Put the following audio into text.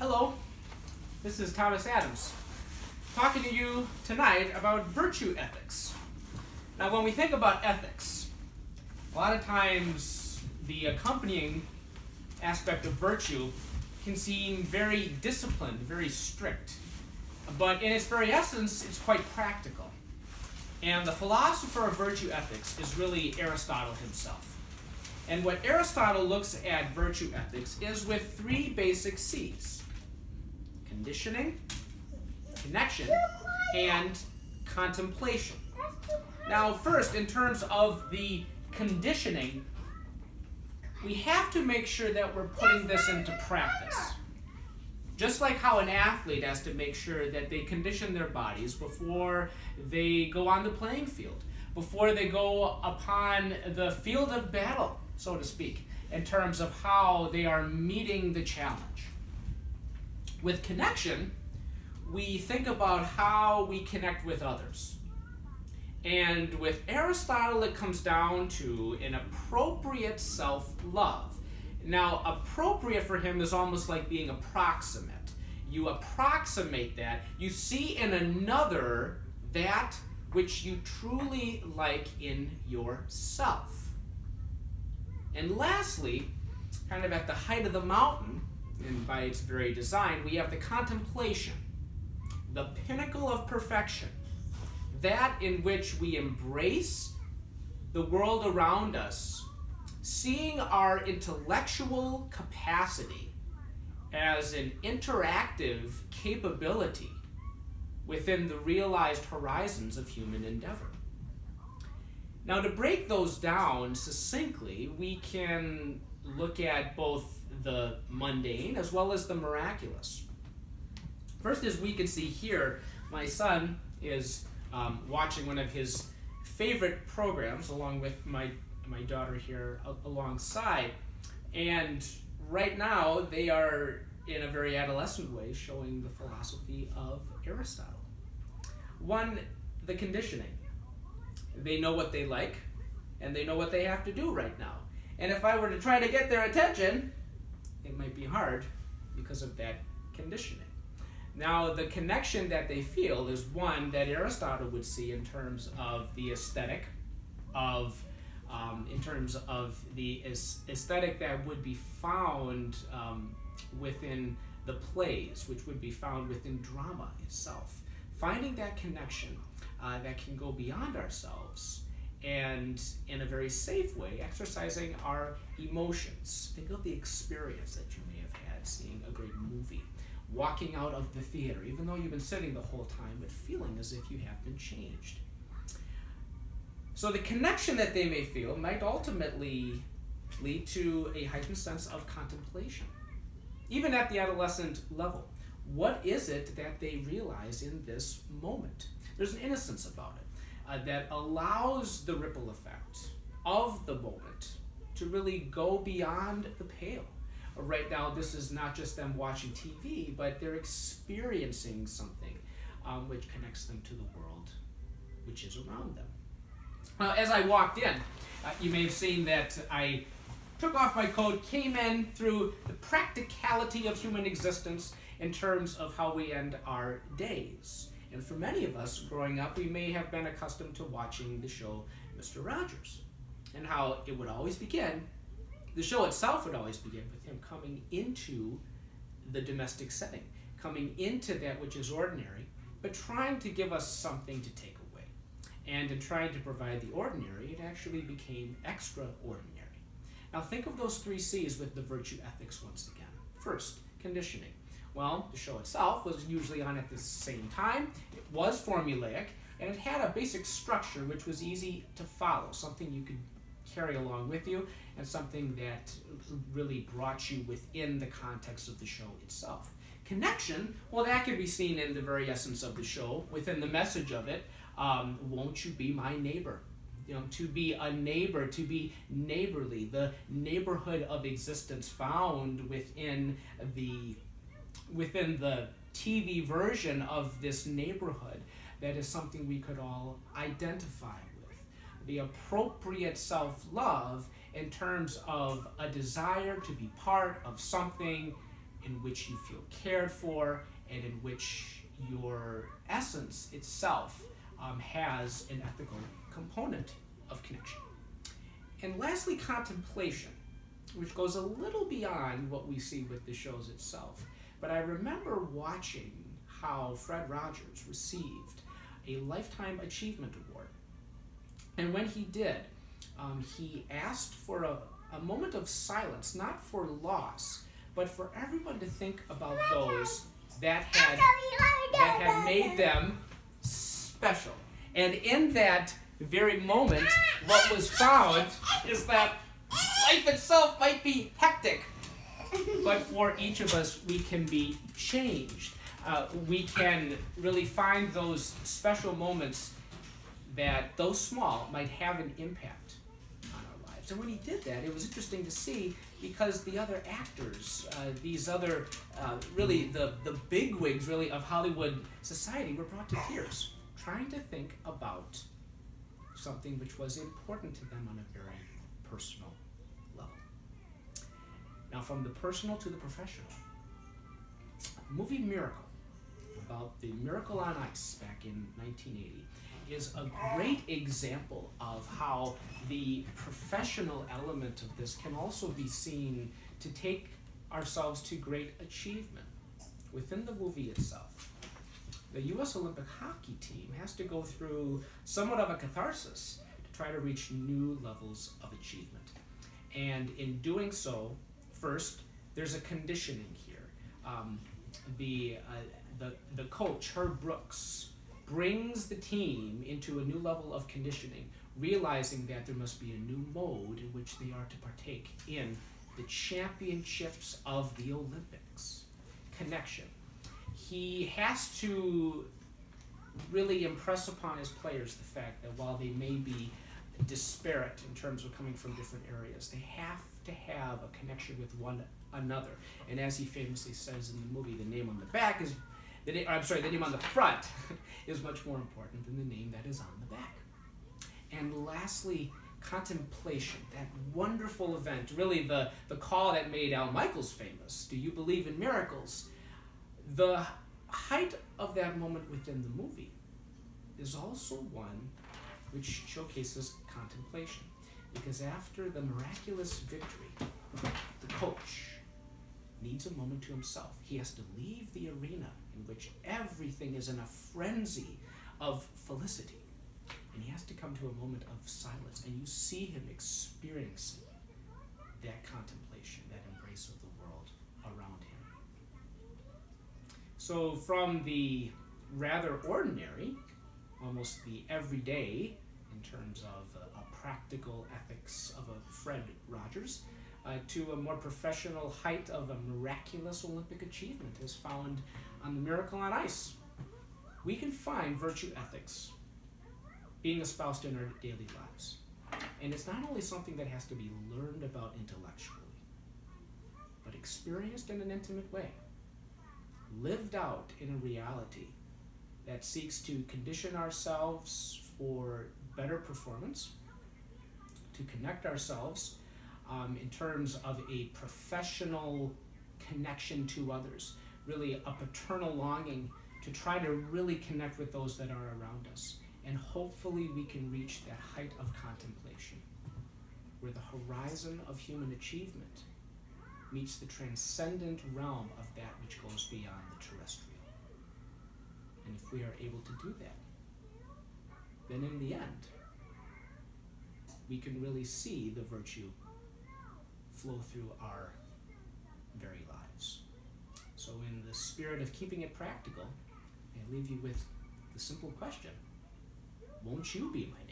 Hello, this is Thomas Adams, talking to you tonight about virtue ethics. Now, when we think about ethics, a lot of times the accompanying aspect of virtue can seem very disciplined, very strict, but in its very essence, it's quite practical. And the philosopher of virtue ethics is really Aristotle himself. And what Aristotle looks at virtue ethics is with three basic C's: conditioning, connection, and contemplation. Now, first, in terms of the conditioning, we have to make sure that we're putting this into practice. Just like how an athlete has to make sure that they condition their bodies before they go on the playing field, before they go upon the field of battle, so to speak, in terms of how they are meeting the challenge. With connection, we think about how we connect with others. And with Aristotle, it comes down to an appropriate self-love. Now, appropriate for him is almost like being approximate. You approximate that. You see in another that which you truly like in yourself. And lastly, kind of at the height of the mountain, and by its very design, we have the contemplation, the pinnacle of perfection, that in which we embrace the world around us, seeing our intellectual capacity as an interactive capability within the realized horizons of human endeavor. Now, to break those down succinctly, we can look at both the mundane as well as the miraculous. First, as we can see here, my son is watching one of his favorite programs along with my daughter here alongside, and right now they are in a very adolescent way showing the philosophy of Aristotle. One, the conditioning. They know what they like and they know what they have to do right now, and if I were to try to get their attention, it might be hard because of that conditioning. Now, the connection that they feel is one that Aristotle would see in terms of the aesthetic aesthetic that would be found within the plays, which would be found within drama itself. Finding that connection that can go beyond ourselves and in a very safe way, exercising our emotions. Think of the experience that you may have had seeing a great movie, walking out of the theater, even though you've been sitting the whole time, but feeling as if you have been changed. So the connection that they may feel might ultimately lead to a heightened sense of contemplation. Even at the adolescent level, what is it that they realize in this moment? There's an innocence about it that allows the ripple effect of the moment to really go beyond the pale. Right now, this is not just them watching TV, but they're experiencing something which connects them to the world which is around them. As I walked in, you may have seen that I took off my coat, came in through the practicality of human existence in terms of how we end our days. And for many of us growing up, we may have been accustomed to watching the show Mr. Rogers, and how it would always begin. The show itself would always begin with him coming into the domestic setting, coming into that which is ordinary, but trying to give us something to take away. And in trying to provide the ordinary, it actually became extraordinary. Now think of those three C's with the virtue ethics once again. First, conditioning. Well, the show itself was usually on at the same time. It was formulaic, and it had a basic structure which was easy to follow, something you could carry along with you, and something that really brought you within the context of the show itself. Connection, well, that can be seen in the very essence of the show, within the message of it. Won't you be my neighbor? To be a neighbor, to be neighborly, the neighborhood of existence found within the TV version of this neighborhood, that is something we could all identify with. The appropriate self-love in terms of a desire to be part of something in which you feel cared for, and in which your essence itself has an ethical component of connection. And lastly, contemplation, which goes a little beyond what we see with the shows itself. But I remember watching how Fred Rogers received a Lifetime Achievement Award. And when he did, he asked for a moment of silence, not for loss, but for everyone to think about those that had made them special. And in that very moment, what was found is that life itself might be hectic, but for each of us, we can be changed. We can really find those special moments that, though small, might have an impact on our lives. And when he did that, it was interesting to see, because the other actors, these other, really the bigwigs really of Hollywood society were brought to tears, trying to think about something which was important to them on a very personal level. Now, from the personal to the professional, the movie Miracle, about the miracle on ice back in 1980, is a great example of how the professional element of this can also be seen to take ourselves to great achievement. Within the movie itself, the U.S. Olympic hockey team has to go through somewhat of a catharsis to try to reach new levels of achievement. And in doing so, first, there's a conditioning here. The coach, Herb Brooks, brings the team into a new level of conditioning, realizing that there must be a new mode in which they are to partake in the championships of the Olympics. Connection. He has to really impress upon his players the fact that while they may be disparate in terms of coming from different areas, they have to have a connection with one another. And as he famously says in the movie, the name on the back is the name on the front is much more important than the name that is on the back. And lastly, contemplation, that wonderful event, really the call that made Al Michaels famous. Do you believe in miracles? The height of that moment within the movie is also one which showcases contemplation. Because after the miraculous victory, the coach needs a moment to himself. He has to leave the arena in which everything is in a frenzy of felicity. And he has to come to a moment of silence. And you see him experiencing that contemplation, that embrace of the world around him. So from the rather ordinary, almost the everyday, in terms of a practical ethics of a Fred Rogers, to a more professional height of a miraculous Olympic achievement is found on the Miracle on Ice. We can find virtue ethics being espoused in our daily lives. And it's not only something that has to be learned about intellectually, but experienced in an intimate way, lived out in a reality that seeks to condition ourselves for better performance, to connect ourselves in terms of a professional connection to others, really a paternal longing to try to really connect with those that are around us. And hopefully we can reach that height of contemplation, where the horizon of human achievement meets the transcendent realm of that which goes beyond the terrestrial. And if we are able to do that, then in the end, we can really see the virtue flow through our very lives. So in the spirit of keeping it practical, I leave you with the simple question: won't you be my